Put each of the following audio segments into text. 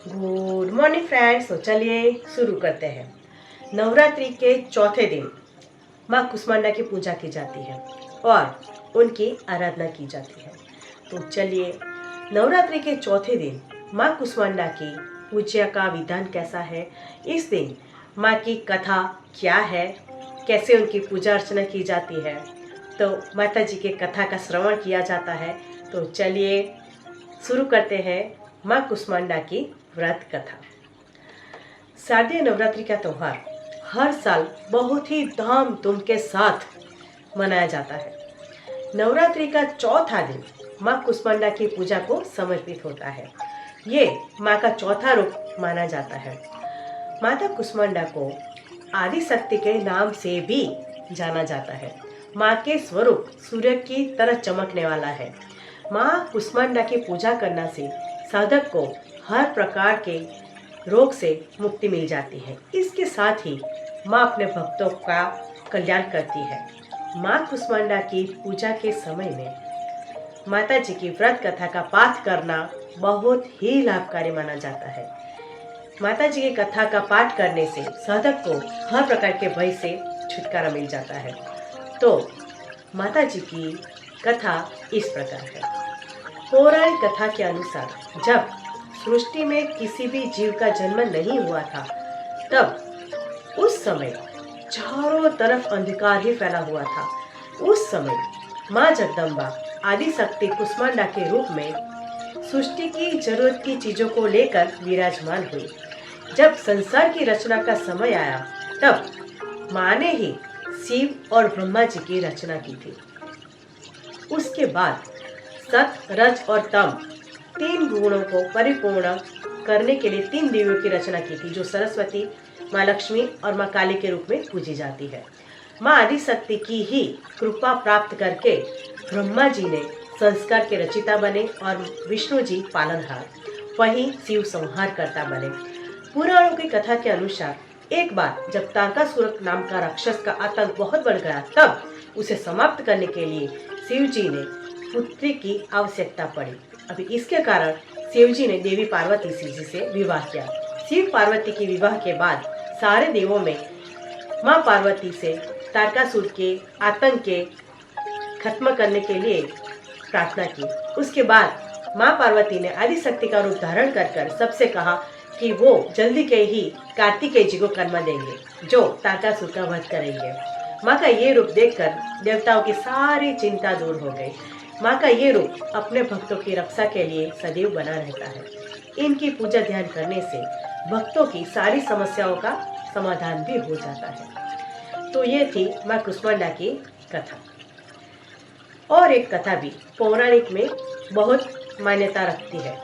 Good morning friends. तो चलिए शुरू करते हैं। नवरात्रि के चौथे दिन माँ कुष्मांडा की पूजा की जाती है और उनकी आराधना की जाती है। तो चलिए, नवरात्रि के चौथे दिन माँ कुष्मांडा की पूजा का विधान कैसा है, इस दिन माँ की कथा क्या है, कैसे उनकी पूजा अर्चना की जाती है, तो माता जी के कथा का श्रवण किया जाता है। तो चलिए शुरू करते हैं माँ कुष्मांडा की व्रत कथा। शारदीय नवरात्रि का त्यौहार हर साल बहुत ही धामधूम के साथ मनाया जाता है। नवरात्रि का चौथा दिन माँ कुष्मांडा की पूजा को समर्पित होता है। ये माँ का चौथा रूप माना जाता है। माता कुष्मांडा को आदि शक्ति के नाम से भी जाना जाता है। माँ के स्वरूप सूर्य की तरह चमकने वाला है। माँ कुष्मांडा की पूजा करने से साधक को हर प्रकार के रोग से मुक्ति मिल जाती है। इसके साथ ही माँ अपने भक्तों का कल्याण करती है। माँ कुष्मांडा की पूजा के समय में माता जी की व्रत कथा का पाठ करना बहुत ही लाभकारी माना जाता है। माता जी की कथा का पाठ करने से साधक को हर प्रकार के भय से छुटकारा मिल जाता है। तो माता जी की कथा इस प्रकार है। पौराणिक कथा के अनुसार जब सृष्टि में किसी भी जीव का जन्म नहीं हुआ था, तब उस समय चारों तरफ अंधकार ही फैला हुआ था। उस समय माँ जगदम्बा आदि शक्ति कुष्मांडा के रूप में सृष्टि की जरूरत की चीजों को लेकर विराजमान हुई। जब संसार की रचना का समय आया, तब माँ ने ही शिव और ब्रह्मा जी की रचना की थी। उसके बाद सत, रज और तम तीन गुणों को परिपूर्ण करने के लिए तीन देवियों की रचना की थी, जो सरस्वती, माँ लक्ष्मी और माँ काली के रूप में पूजी जाती है। माँ आदिशक्ति की ही कृपा प्राप्त करके ब्रह्मा जी ने संस्कार के रचिता बने और विष्णु जी पालनहार, वहीं शिव संहार करता बने। पुराणों की कथा के अनुसार एक बार जब तारकासुर नाम का राक्षस का आतंक बहुत बढ़ गया, तब उसे समाप्त करने के लिए शिव जी ने पुत्री की आवश्यकता पड़ी। अभी इसके कारण शिव जी ने देवी पार्वती जी से विवाह किया। शिव पार्वती के विवाह के बाद सारे देवों में माँ पार्वती से तारकासुर के आतंक के खत्म करने के लिए प्रार्थना की। उसके बाद माँ पार्वती ने आदिशक्ति का रूप धारण कर सबसे कहा कि वो जल्दी के ही कार्तिकेय जी को कर्म देंगे, जो तारकासुर का वध करेंगे। माँ का ये रूप देखकर देवताओं की सारी चिंता दूर हो गई। माँ का ये रूप अपने भक्तों की रक्षा के लिए सदैव बना रहता है। इनकी पूजा ध्यान करने से भक्तों की सारी समस्याओं का समाधान भी हो जाता है। तो ये थी माँ कुष्मांडा की कथा। और एक कथा भी पौराणिक में बहुत मान्यता रखती है।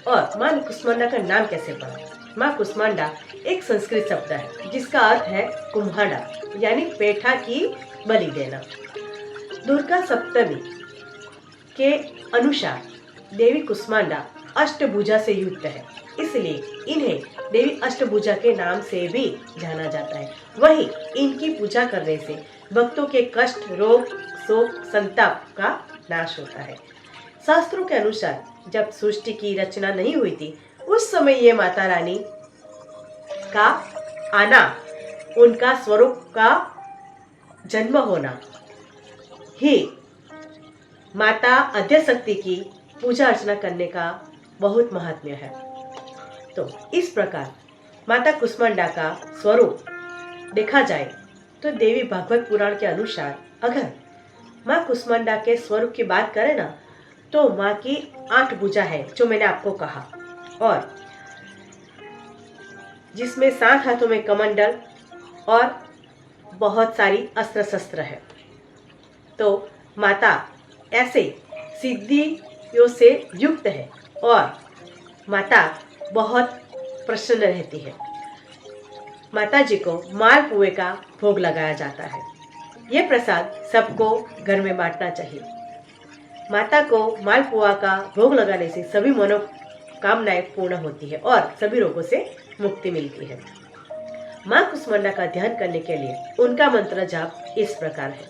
और माँ कुष्मांडा का नाम कैसे पड़ा? माँ कुष्मांडा एक संस्कृत शब्द है जिसका अर्थ है कुम्हाड़ा, यानी पेठा की बलि देना। दुर्गा सप्तमी के अनुसार देवी कुष्मांडा अष्टभुजा से युक्त है, इसलिए इन्हें देवी अष्टभुजा के नाम से भी जाना जाता है। वहीं इनकी पूजा करने से भक्तों के कष्ट, रोग, शोक, संताप का नाश होता है। शास्त्रों के अनुसार जब सृष्टि की रचना नहीं हुई थी, उस समय ये माता रानी का आना, उनका स्वरूप का जन्म होना ही माता आद्यशक्ति की पूजा अर्चना करने का बहुत महात्म्य है। तो इस प्रकार माता कुष्मांडा का स्वरूप देखा जाए तो देवी भागवत पुराण के अनुसार अगर माँ कुष्मांडा के स्वरूप की बात करें ना, तो माँ की 8 भुजा है, जो मैंने आपको कहा, और जिसमें 7 हाथों में कमंडल और बहुत सारी अस्त्र शस्त्र है। तो माता ऐसे सिद्धियों से युक्त है और माता बहुत प्रसन्न रहती है। माता जी को मालपुए का भोग लगाया जाता है। ये प्रसाद सबको घर में बांटना चाहिए। माता को मालपुआ का भोग लगाने से सभी मनोकामनाएं पूर्ण होती है और सभी रोगों से मुक्ति मिलती है। माँ कुष्मांडा का ध्यान करने के लिए उनका मंत्र जाप इस प्रकार है।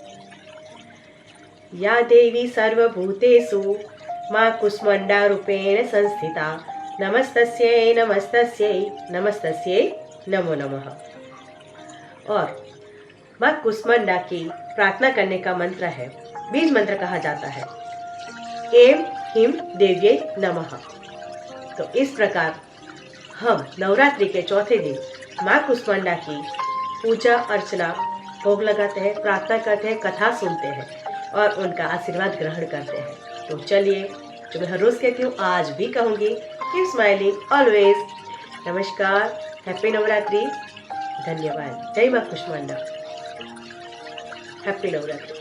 या देवी सर्वभूतेषु माँ कुष्मांडा रूपेण संस्थिता नमस्तस्यै नमस्तस्यै नमस्तस्यै नमो नमः। और माँ कुष्मांडा की प्रार्थना करने का मंत्र है, बीज मंत्र कहा जाता है, ऐं ह्रीं देव्यै नमः। तो इस प्रकार हम नवरात्रि के चौथे दिन माँ कुष्मांडा की पूजा अर्चना, भोग लगाते हैं, प्रार्थना करते हैं, कथा सुनते हैं और उनका आशीर्वाद ग्रहण करते हैं। तो चलिए, जो मैं हर रोज कहती हूँ आज भी कहूँगी, कीप स्माइलिंग ऑलवेज। नमस्कार, हैप्पी नवरात्रि, धन्यवाद, जय माँ कुष्मांडा, हैप्पी नवरात्रि।